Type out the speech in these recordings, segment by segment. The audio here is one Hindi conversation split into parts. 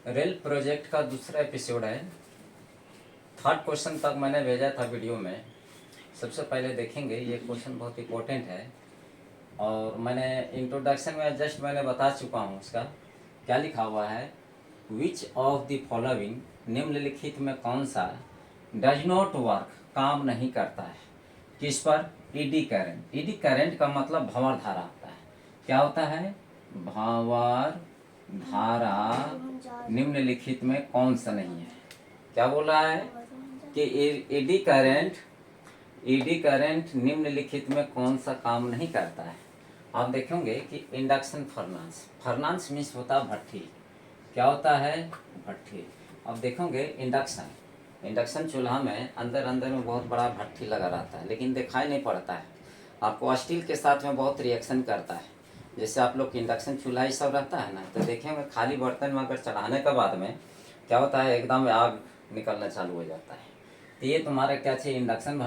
रेल प्रोजेक्ट का दूसरा एपिसोड है। थर्ड क्वेश्चन तक मैंने भेजा था वीडियो में। सबसे पहले देखेंगे, ये क्वेश्चन बहुत इंपॉर्टेंट है और मैंने इंट्रोडक्शन में जस्ट मैंने बता चुका हूँ उसका। क्या लिखा हुआ है, विच ऑफ द फॉलोइंग, निम्नलिखित में कौन सा डज नॉट वर्क, काम नहीं करता है। किस पर? Eddy current. ईडी करंट का मतलब भंवर धारा होता है। क्या होता है? भंवर धारा निम्नलिखित में कौन सा नहीं है। क्या बोल रहा है कि ईडी करंट निम्नलिखित में कौन सा काम नहीं करता है। आप देखेंगे कि इंडक्शन फर्नांस, फर्नांस मीन्स होता है भट्ठी। क्या होता है? भट्ठी। अब देखोगे इंडक्शन चूल्हा में अंदर में बहुत बड़ा भट्ठी लगा रहता है, लेकिन दिखाई नहीं पड़ता है। आपको स्टील के साथ में बहुत रिएक्शन करता है। जैसे आप लोग इंडक्शन चूल्हा ये सब रहता है ना, तो देखेंगे खाली बर्तन में अगर चढ़ाने के बाद में क्या होता है, एकदम आग निकलना चालू हो जाता है। तो ये तुम्हारा क्या चाहिए, इंडक्शन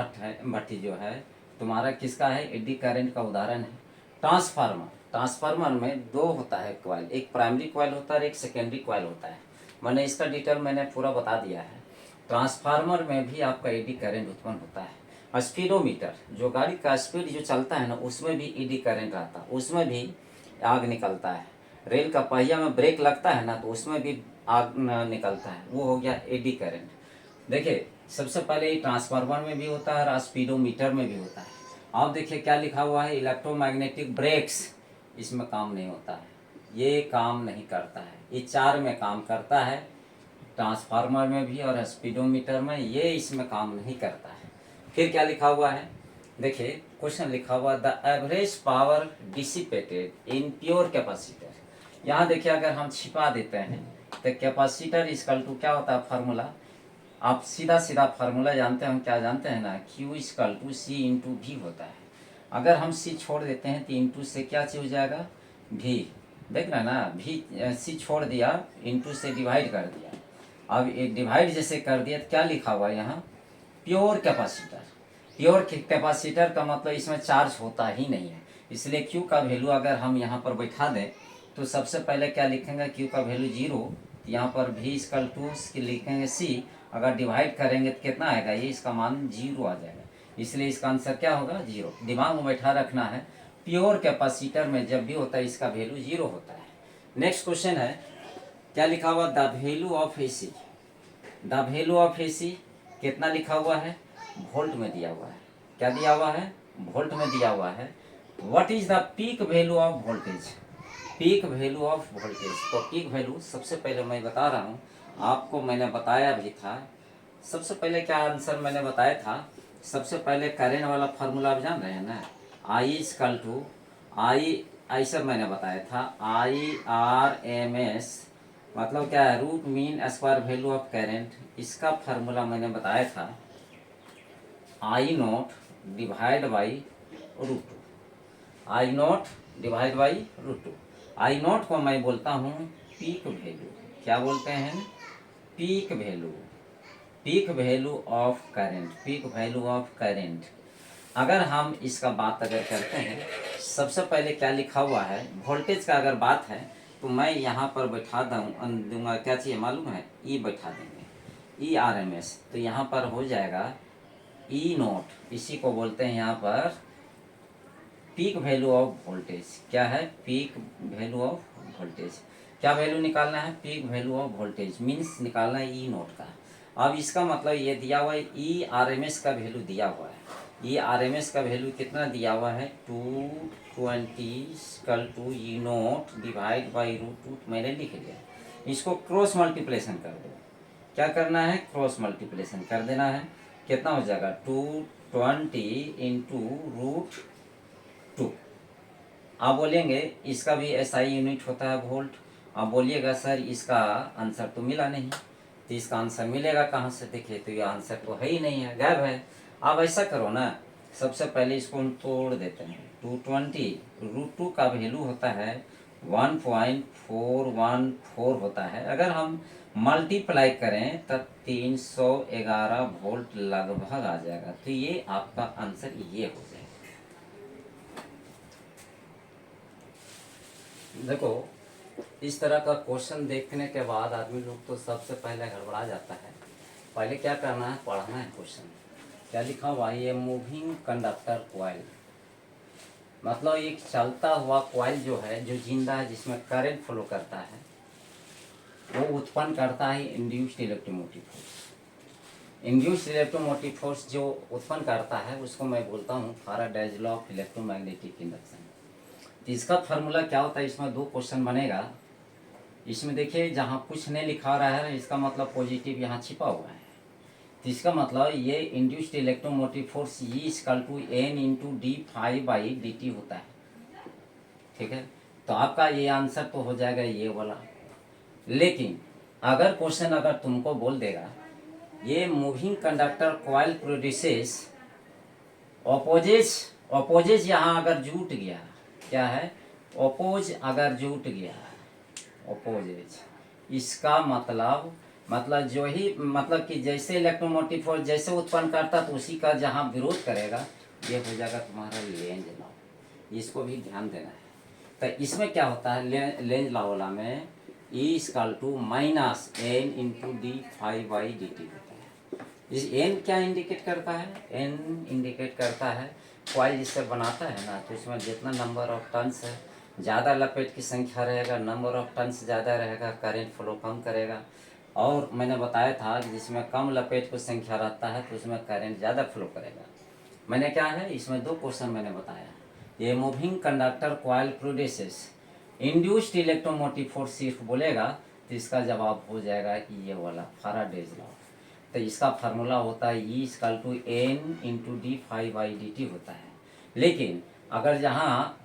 भट्टी जो है तुम्हारा किसका है? एडी करंट का उदाहरण है। ट्रांसफार्मर में दो होता है कॉइल, एक प्राइमरी कॉइल होता है और एक सेकेंडरी कॉइल होता है। मैंने इसका डिटेल मैंने पूरा बता दिया है। ट्रांसफार्मर में भी आपका एडी करंट उत्पन्न होता है। स्पीडोमीटर, जो गाड़ी का स्पीड जो चलता है ना, उसमें भी एडी करंट आता है, उसमें भी आग निकलता है। रेल का पहिया में ब्रेक लगता है ना, तो उसमें भी आग निकलता है, वो हो गया एडी करंट। देखिए, सबसे पहले ट्रांसफार्मर में भी होता है और स्पीडोमीटर में भी होता है। आप देखिए क्या लिखा हुआ है, इलेक्ट्रोमैग्नेटिक ब्रेक्स, इसमें काम नहीं होता है, ये काम नहीं करता है। ये चार में काम करता है, ट्रांसफार्मर में भी और स्पीडोमीटर में, ये इसमें काम नहीं करता है। फिर क्या लिखा हुआ है, देखिए क्वेश्चन लिखा हुआ, the average power dissipated in pure capacitor. यहाँ देखिए अगर हम छिपा देते हैं तो कैपेसिटर इक्वल टू क्या होता है, फार्मूला आप सीधा फार्मूला जानते हैं, हम क्या जानते हैं ना, Q equal to C into V होता है। अगर हम सी छोड़ देते हैं तो इंटू से क्या चीज हो जाएगा, भी। देख रहे ना, भी सी छोड़ दिया, इंटू से डिवाइड कर दिया। अब ये डिवाइड जैसे कर दिया तो क्या लिखा हुआ है यहाँ, प्योर कैपेसिटर। प्योर कैपेसिटर का मतलब इसमें चार्ज होता ही नहीं है, इसलिए Q का वैल्यू अगर हम यहाँ पर बैठा दें तो सबसे पहले क्या लिखेंगे, Q का वैल्यू 0, यहाँ पर भी इक्वल टू लिखेंगे C, अगर डिवाइड करेंगे तो कितना आएगा, ये इसका मान 0 आ जाएगा, इसलिए इसका आंसर क्या होगा, 0। दिमाग में बैठा रखना है, प्योर कैपेसिटर में जब भी होता है इसका वैल्यू 0 होता है। नेक्स्ट क्वेश्चन है, क्या लिखा हुआ, the value of AC। The value of AC कितना लिखा हुआ है, वोल्ट में दिया हुआ है। क्या दिया हुआ है, वोल्ट में दिया हुआ है। What is the peak value of voltage, peak value of voltage. तो पीक वैल्यू सबसे पहले मैं बता रहा हूँ आपको, मैंने बताया भी था। सबसे पहले क्या आंसर मैंने बताया था, सबसे पहले करेंट वाला फार्मूला आप जान रहे हैं ना, आई इक्वल टू आई, ऐसा मैंने बताया था, IRMS मतलब क्या है, root mean square value of current. इसका फार्मूला मैंने बताया था I not divide by root two, I not divide by root two. I not को मैं बोलता हूँ पीक वैल्यू। क्या बोलते हैं, peak value, peak value of current, peak value of current. अगर हम इसका बात अगर करते हैं, सबसे पहले क्या लिखा हुआ है, वोल्टेज का अगर बात है तो मैं यहाँ पर बैठा दूंगा, क्या चाहिए मालूम है, ई बैठा देंगे, IRMS, तो यहाँ पर हो जाएगा ई नॉट, इसी को बोलते हैं यहाँ पर पीक वैल्यू ऑफ वोल्टेज। क्या है, पीक वैल्यू ऑफ वोल्टेज। क्या वैल्यू निकालना है, peak value of voltage means निकालना है ई नॉट का। अब इसका मतलब ये दिया हुआ है, IRMS का वैल्यू दिया हुआ है। IRMS का वैल्यू कितना दिया हुआ है, 220 to E not divide by root two, मैंने लिख लिया। इसको क्रॉस मल्टीप्लेशन कर दो। क्या करना है, क्रॉस मल्टीप्लेशन कर देना है। कितना हो जाएगा, 220 इंटू रूट 2। आप बोलेंगे इसका भी SI यूनिट होता है वोल्ट। आप बोलिएगा सर इसका आंसर तो मिला नहीं, तो इसका आंसर मिलेगा कहाँ से, देखिए तो ये आंसर तो है ही नहीं है, गायब है। आप ऐसा करो ना, सबसे पहले इसको हम तोड़ देते हैं। 220 रूट 2 का वैल्यू होता है 1.414 होता है। अगर हम मल्टीप्लाई करें तब 311 वोल्ट लगभग आ जाएगा, तो ये आपका आंसर ये हो जाएगा। देखो इस तरह का क्वेश्चन देखने के बाद आदमी लोग तो सबसे पहले गड़बड़ा जाता है। पहले क्या करना है, पढ़ना है क्वेश्चन। क्या लिखा हुआ है, ये मूविंग कंडक्टर कॉइल, मतलब एक चलता हुआ कॉइल जो है, जो जिंदा है, जिसमें करंट फ्लो करता है, वो उत्पन्न करता है induced electromotive force. Induced electromotive force जो उत्पन्न करता है उसको मैं बोलता हूँ Faraday's law of electromagnetic induction. तो इसका फार्मूला क्या होता है, इसमें दो क्वेश्चन बनेगा। इसमें देखिए जहाँ कुछ नहीं लिखा रहा है इसका मतलब पॉजिटिव यहाँ छिपा हुआ है। तो इसका मतलब ये induced electromotive force E equal to N into D phi by D T होता है। ठीक है, तो आपका ये आंसर तो हो जाएगा ये वाला। लेकिन अगर क्वेश्चन अगर तुमको बोल देगा ये moving conductor coil produces opposite यहाँ अगर जुट गया, क्या है, ऑपोज अगर जुट गया, ऑपोजिट, इसका मतलब जो ही मतलब कि जैसे इलेक्ट्रोमोटिव फोर्स जैसे उत्पन्न करता तो उसी का जहाँ विरोध करेगा ये हो जाएगा तुम्हारा लेंज लॉ। इसको भी ध्यान देना है। तो इसमें क्या होता है, लेंज लॉ वाला में E equal to minus N into D phi by D T होता है। इस एन क्या इंडिकेट करता है, एन इंडिकेट करता है कॉइल जिससे बनाता है ना, तो इसमें जितना नंबर ऑफ टर्न्स है, ज़्यादा लपेट की संख्या रहेगा, नंबर ऑफ टर्न्स ज़्यादा रहेगा, करंट फ्लो कम करेगा। और मैंने बताया था कि जिसमें कम लपेट की संख्या रहता है तो उसमें करंट ज़्यादा फ्लो करेगा। मैंने क्या है, इसमें दो क्वेश्चन मैंने बताया। ये moving conductor coil produces induced electromotive force सिर्फ बोलेगा तो इसका जवाब हो जाएगा ये वाला फैराडेज लॉ। तो इसका फार्मूला होता है E equal to N into D phi by D T होता है। लेकिन अगर जहाँ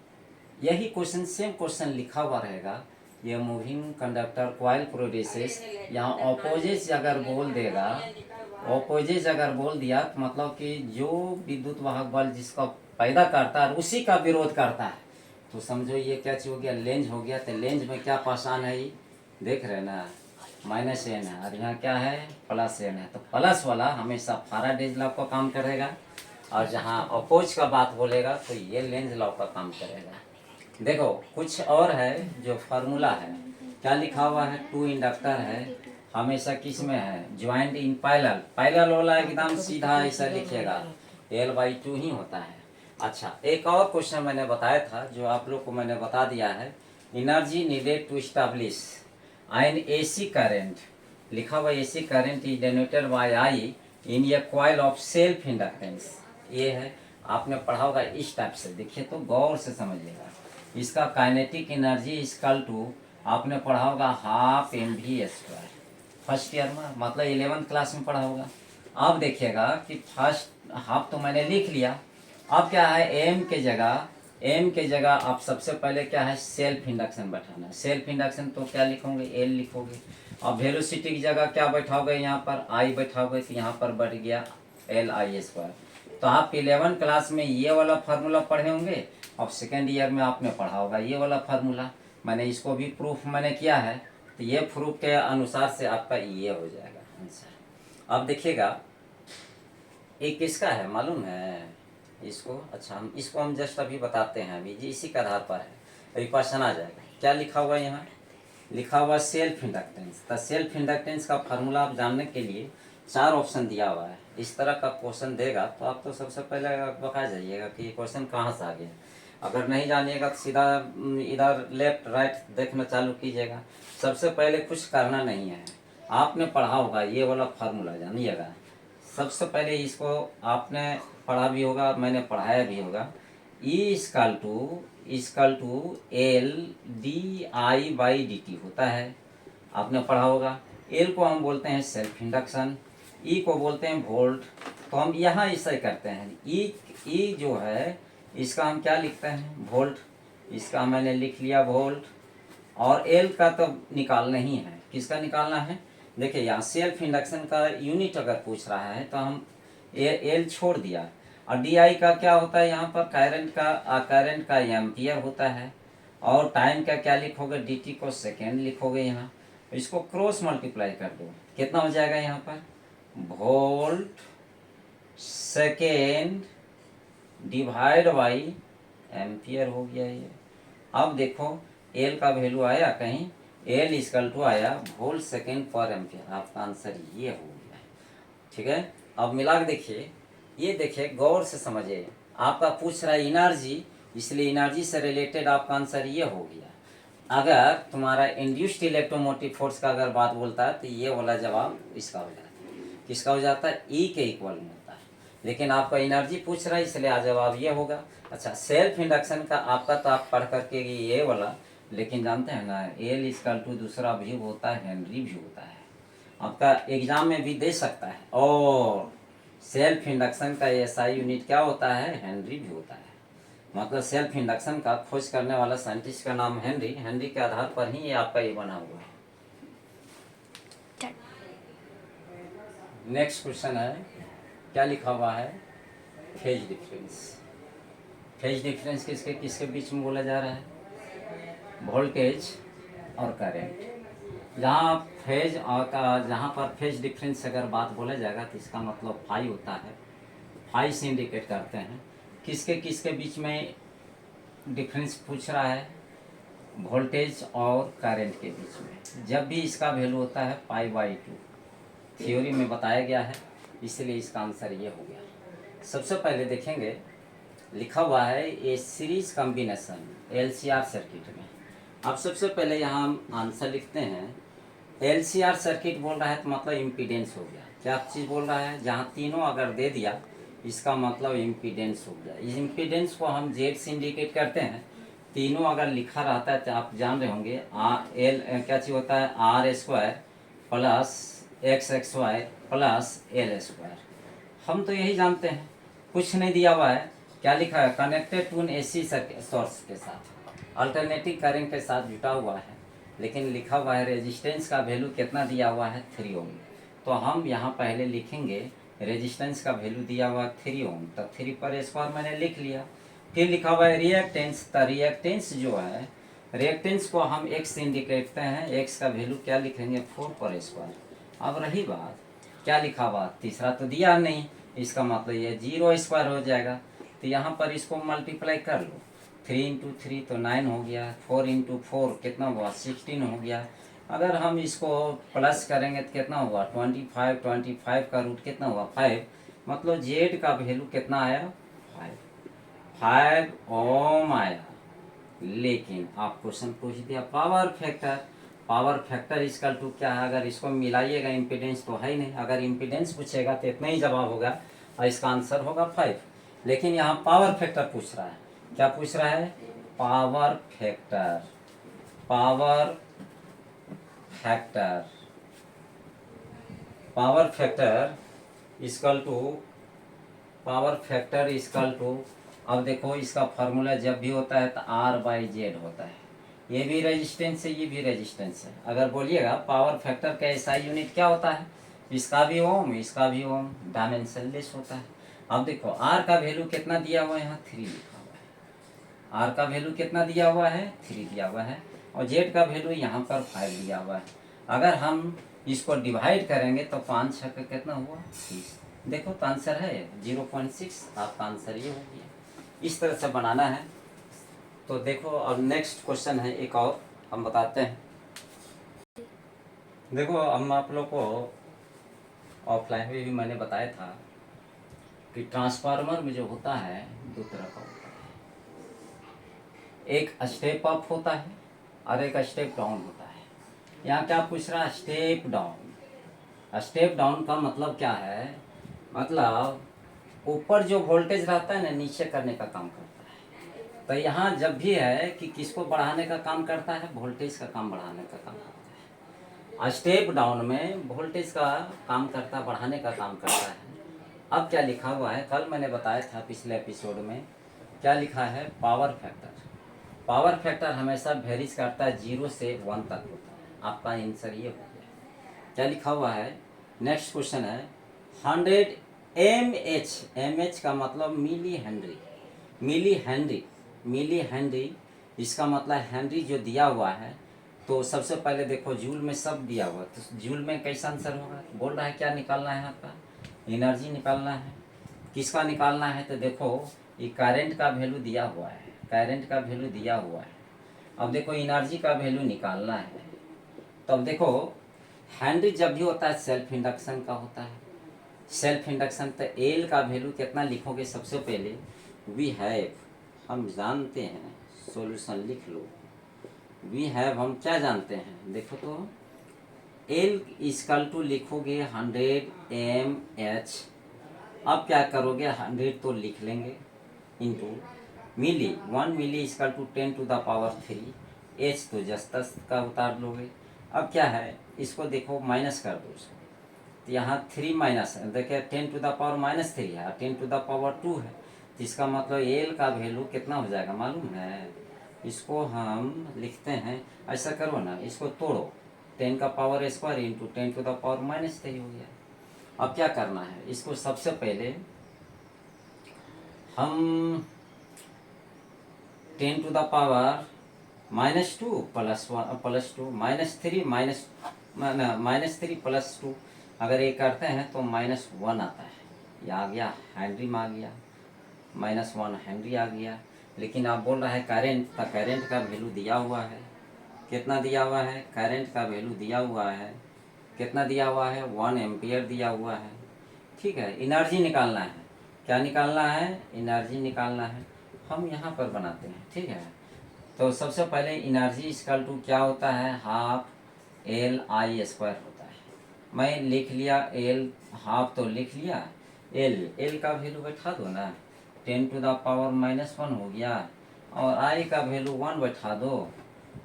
यही क्वेश्चन सेम क्वेश्चन लिखा हुआ रहेगा, ये मूविंग कंडक्टर कॉइल प्रोड्यूसेस, यहाँ ऑपोजिट अगर बोल देगा, ऑपोजिट अगर बोल दिया तो मतलब कि जो विद्युत वाहक बल जिसका पैदा करता है उसी का विरोध करता है, तो समझो ये क्या चीज हो गया, लेंज हो गया। तो लेंज में क्या पासान है, ये देख रहे हैं ना, माइनस एन है और यहाँ क्या है, प्लस एन है। तो प्लस वाला हमेशा फैराडेज लॉ का काम करेगा और जहाँ अपोज का बात बोलेगा तो ये लेंज लॉ का काम करेगा। देखो कुछ और है जो फार्मूला है, क्या लिखा हुआ है, टू इंडक्टर है, हमेशा किस में है, ज्वाइंट इन पैरेलल। पैरेलल वाला एकदम सीधा ऐसा लिखिएगा, L/2 ही होता है। अच्छा, एक और क्वेश्चन मैंने बताया था जो आप लोग को मैंने बता दिया है, energy needed to establish an AC current, लिखा हुआ AC current is denoted by I in a coil of self inductance. ये है, आपने पढ़ा होगा इस टाइप से, देखिए तो गौर से समझिएगा। इसका काइनेटिक एनर्जी इक्वल टू आपने पढ़ा होगा half M V square, first year में, मतलब 11th क्लास में पढ़ा होगा। अब देखिएगा कि फर्स्ट हाफ तो मैंने लिख लिया, अब क्या है, एम के जगह आप सबसे पहले क्या है, सेल्फ इंडक्शन बैठाना है। सेल्फ इंडक्शन तो क्या लिखोगे, एल लिखोगे। अब वेलोसिटी की जगह क्या बैठाओगे, यहाँ पर आई बैठाओगे, तो यहाँ पर बढ़ गया L/I²। तो आप 11th क्लास में ये वाला फार्मूला पढ़े होंगे और सेकेंड ईयर में आपने पढ़ा होगा ये वाला फार्मूला। मैंने इसको भी प्रूफ मैंने किया है, तो ये प्रूफ के अनुसार से आपका ये हो जाएगा आंसर। अब देखिएगा एक किसका है मालूम है इसको, अच्छा हम इसको हम जस्ट अभी बताते हैं, अभी जी इसी के आधार पर है, अभी क्वेश्चन आ जाएगा। क्या लिखा हुआ है यहाँ, लिखा हुआ सेल्फ इंडक्टेंस। तो सेल्फ इंडक्टेंस का फार्मूला आप जानने के लिए 4 ऑप्शन दिया हुआ है। इस तरह का क्वेश्चन देगा तो आप तो सबसे पहले बता जाइएगा कि ये क्वेश्चन कहाँ से आ गया। अगर नहीं जानिएगा तो सीधा इधर लेफ्ट राइट देखना चालू कीजिएगा। सबसे पहले कुछ करना नहीं है, आपने पढ़ा होगा ये वाला फार्मूला, जानिएगा सबसे पहले इसको आपने पढ़ा भी होगा, मैंने पढ़ाया भी होगा। E equal to L D I by D T होता है, आपने पढ़ा होगा। एल को हम बोलते हैं सेल्फ इंडक्शन, ई को बोलते हैं वोल्ट। तो हम यहाँ ऐसा ही करते हैं, ई जो है इसका हम क्या लिखते हैं, वोल्ट, इसका मैंने लिख लिया वोल्ट। और एल का तो निकालना ही है, किसका निकालना है, देखिए यहाँ सेल्फ इंडक्शन का यूनिट अगर पूछ रहा है तो हम एल छोड़ दिया। और डी आई का क्या होता है, यहाँ पर करंट का एम्पियर होता है। और टाइम का क्या लिखोगे, डी टी को सेकेंड लिखोगे। यहाँ इसको क्रॉस मल्टीप्लाई कर दो, कितना हो जाएगा यहाँ पर, volt second divide by ampere हो गया ये। अब देखो एल का वैल्यू आया कहीं, एल इजकल टू आया वोल्ट सेकेंड पर एम्पियर। आपका आंसर ये हो गया। ठीक है, अब मिला के देखिए, ये देखिए गौर से समझिए, आपका पूछ रहा है एनर्जी, इसलिए एनर्जी से रिलेटेड आपका आंसर ये हो गया। अगर तुम्हारा इंड्यूस्ड इलेक्ट्रोमोटिव फोर्स का अगर बात बोलता है तो ये वाला जवाब इसका हो जाता है। किसका हो जाता है? ई के इक्वल में होता है। लेकिन आपका एनर्जी पूछ रहा है इसलिए जवाब ये होगा। अच्छा, सेल्फ इंडक्शन का आपका तो आप पढ़ करके ये वाला, लेकिन जानते हैं ना एल इजकल टू दूसरा भी होता है, हेनरी भी होता है। आपका एग्जाम में भी दे सकता है। और सेल्फ इंडक्शन का एसआई यूनिट क्या होता है? हेनरी भी होता है। मतलब सेल्फ इंडक्शन का खोज करने वाला साइंटिस्ट का नाम हेनरी, हेनरी के आधार पर ही ये आपका ये बना हुआ है। नेक्स्ट क्वेश्चन है, क्या लिखा हुआ है? Phase difference. फेज डिफरेंस किसके किसके बीच में बोला जा रहा है? वोल्टेज और करंट। जहाँ फेज और का जहाँ पर फेज डिफरेंस अगर बात बोला जाएगा तो इसका मतलब फाई होता है। फाई से इंडिकेट करते हैं किसके किसके बीच में डिफरेंस पूछ रहा है? वोल्टेज और करंट के बीच में। जब भी इसका वैल्यू होता है पाई/2, थ्योरी में बताया गया है, इसलिए इसका आंसर ये हो गया। सबसे पहले देखेंगे, लिखा हुआ है ए सीरीज कॉम्बिनेशन एलसीआर सर्किट में। अब सबसे पहले यहाँ हम आंसर लिखते हैं। एलसीआर सर्किट बोल रहा है तो मतलब इम्पीडेंस हो गया। क्या चीज़ बोल रहा है? जहाँ तीनों अगर दे दिया इसका मतलब इम्पीडेंस हो गया। इस इम्पीडेंस को हम जेड से इंडिकेट करते हैं। तीनों अगर लिखा रहता है तो आप जान रहे होंगे एल क्या चीज़ होता है? R² plus XXY plus L²। हम तो यही जानते हैं, कुछ नहीं दिया हुआ है। क्या लिखा है? Connected to an AC source के साथ, अल्टरनेटिंग करंट के साथ जुटा हुआ है। लेकिन लिखा हुआ है रेजिस्टेंस का वैल्यू कितना दिया हुआ है? 3 ओम। तो हम यहाँ पहले लिखेंगे रेजिस्टेंस का वैल्यू दिया हुआ 3 ओम, तो 3 पर स्क्वायर मैंने लिख लिया। फिर लिखा हुआ है रिएक्टेंस, तो रिएक्टेंस जो है, रिएक्टेंस को हम x से इंडिकेट करते हैं। x का वैल्यू क्या लिखेंगे? 4 पर स्क्वायर। अब रही बात, क्या लिखा हुआ? तीसरा तो दिया नहीं, इसका मतलब ये 0² हो जाएगा। तो यहाँ पर इसको मल्टीप्लाई कर लो, 3 इंटू 3 तो 9 हो गया, 4 इंटू 4 कितना हुआ? 16 हो गया। अगर हम इसको प्लस करेंगे तो कितना हुआ? 25, 25 का रूट कितना हुआ? 5। मतलब जेड का वैल्यू कितना आया? 5 ओम आया। लेकिन आप क्वेश्चन पूछ दिया power factor. Power factor equal to क्या है? अगर इसको मिलाइएगा, इम्पीडेंस तो है ही नहीं। अगर इम्पीडेंस पूछेगा तो इतना ही जवाब होगा और इसका आंसर होगा 5। लेकिन यहाँ पावर फैक्टर पूछ रहा है। क्या पूछ रहा है? Power factor. Power factor, power factor equal to, power factor equal to, अब देखो इसका फार्मूला जब भी होता है तो R/Z होता है। ये भी रेजिस्टेंस है, ये भी रेजिस्टेंस है। अगर बोलिएगा पावर फैक्टर का एसआई यूनिट क्या होता है? इसका भी ओम, इसका भी ओम, डायमेंशनलेस होता है। अब देखो R का वैल्यू कितना दिया हुआ है? यहाँ 3 लिखा हुआ है। R का वैल्यू कितना दिया हुआ है? 3 दिया हुआ है। और Z का वैल्यू यहाँ पर 5 दिया हुआ है। अगर हम इसको डिवाइड करेंगे तो 5 6 का कितना हुआ? 30। देखो तो आंसर है 0.6। आपका आंसर ये हो गया। इस तरह से बनाना है। तो देखो अब नेक्स्ट क्वेश्चन है एक और हम बताते हैं। देखो हम आप लोग को ऑफलाइन में भी मैंने बताया था कि ट्रांसफार्मर में जो होता है 2 तरह का होता है। एक स्टेप अप होता है और एक स्टेप डाउन होता है। यहाँ क्या पूछ रहा है? Step down. स्टेप डाउन का मतलब क्या है? मतलब ऊपर जो वोल्टेज रहता है ना, नीचे करने का काम करता है। तो यहाँ जब भी है कि किसको बढ़ाने का काम करता है? वोल्टेज का काम बढ़ाने का काम करता है। स्टेप डाउन में वोल्टेज का काम करता है, बढ़ाने का काम करता है। अब क्या लिखा हुआ है? कल मैंने बताया था पिछले एपिसोड में, क्या लिखा है? Power factor. पावर फैक्टर हमेशा वेरीज करता है, 0 से 1 तक होता है। आपका आंसर ये हो गया। क्या लिखा हुआ है? नेक्स्ट क्वेश्चन है 100 mH। mH का मतलब milli henry. Milli henry, milli henry, इसका मतलब हेनरी जो दिया हुआ है। तो सबसे पहले देखो जूल में सब दिया हुआ, तो जूल में कैसा आंसर होगा? बोल रहा है क्या निकालना है? आपका एनर्जी निकालना है। किसका निकालना है? तो देखो ये करंट का वैल्यू दिया हुआ है, करंट का वैल्यू दिया हुआ है। अब देखो एनर्जी का वैल्यू निकालना है। तो अब देखो, हेनरी जब भी होता है सेल्फ इंडक्शन का होता है। सेल्फ इंडक्शन तो एल का वैल्यू कितना लिखोगे? सबसे पहले वी हैव, हम जानते हैं, सॉल्यूशन लिख लो। वी हैव हम क्या जानते हैं? देखो तो एल इजकल टू लिखोगे 100 एम एच। अब क्या करोगे? 100 तो लिख लेंगे into milli, 1 milli equal to 10⁻³ H तो जस्ट का उतार लोगे। अब क्या है, इसको देखो माइनस कर दो इसको, तो यहाँ 3 माइनस देखिए 10⁻³ है, 10⁻² है, तो इसका मतलब एल का वैल्यू कितना हो जाएगा मालूम है? इसको हम लिखते हैं, ऐसा करो ना, इसको तोड़ो, 10⁻² इंटू 10⁻³ हो गया। अब क्या करना है, इसको सबसे पहले हम 10⁻⁻² +1 +2 -3 -3 +2 अगर ये करते हैं तो -1 आता है। ये आ गया, हेनरी में आ गया, -1 हेनरी आ गया। लेकिन आप बोल रहा है करंट, तो करंट का वैल्यू दिया हुआ है, कितना दिया हुआ है? करंट का वैल्यू दिया हुआ है, कितना दिया हुआ है? 1 एम्पियर दिया हुआ है। ठीक है, एनर्जी निकालना है। क्या निकालना है? एनर्जी निकालना है। हम यहाँ पर बनाते हैं, ठीक है। तो सबसे पहले एनर्जी इक्वल टू क्या होता है? हाफ LI² होता है। मैं लिख लिया एल, हाफ तो लिख लिया, एल का वैल्यू बैठा दो ना, 10⁻⁻1 हो गया, और आई का वैल्यू 1 बैठा दो,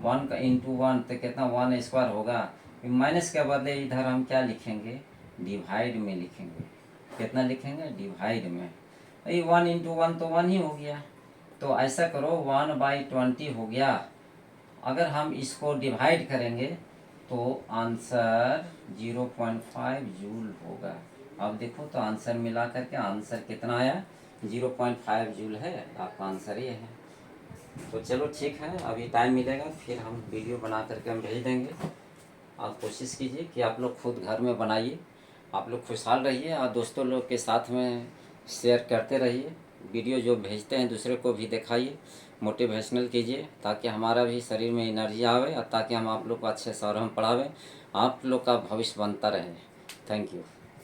1 का इंटू 1 तो कितना? 1² होगा। माइनस के बदले इधर हम क्या लिखेंगे? डिवाइड में लिखेंगे। कितना लिखेंगे? डिवाइड में। ये 1 इंटू 1 तो 1 ही हो गया, तो ऐसा करो 1/20 हो गया। अगर हम इसको डिवाइड करेंगे तो आंसर 0.5 जूल होगा। अब देखो तो आंसर मिला करके आंसर कितना आया? 0.5 जूल है, आपका आंसर ये है। तो चलो ठीक है, अभी टाइम मिलेगा फिर हम वीडियो बना करके हम भेज देंगे। आप कोशिश कीजिए कि आप लोग खुद घर में बनाइए, आप लोग खुशहाल रहिए और दोस्तों लोग के साथ में शेयर करते रहिए। वीडियो जो भेजते हैं दूसरे को भी दिखाइए, मोटिवेशनल कीजिए, ताकि हमारा भी शरीर में एनर्जी आवे और ताकि हम आप लोग को अच्छे से और हम पढ़ावें, आप लोग का भविष्य बनता रहे। Thank you.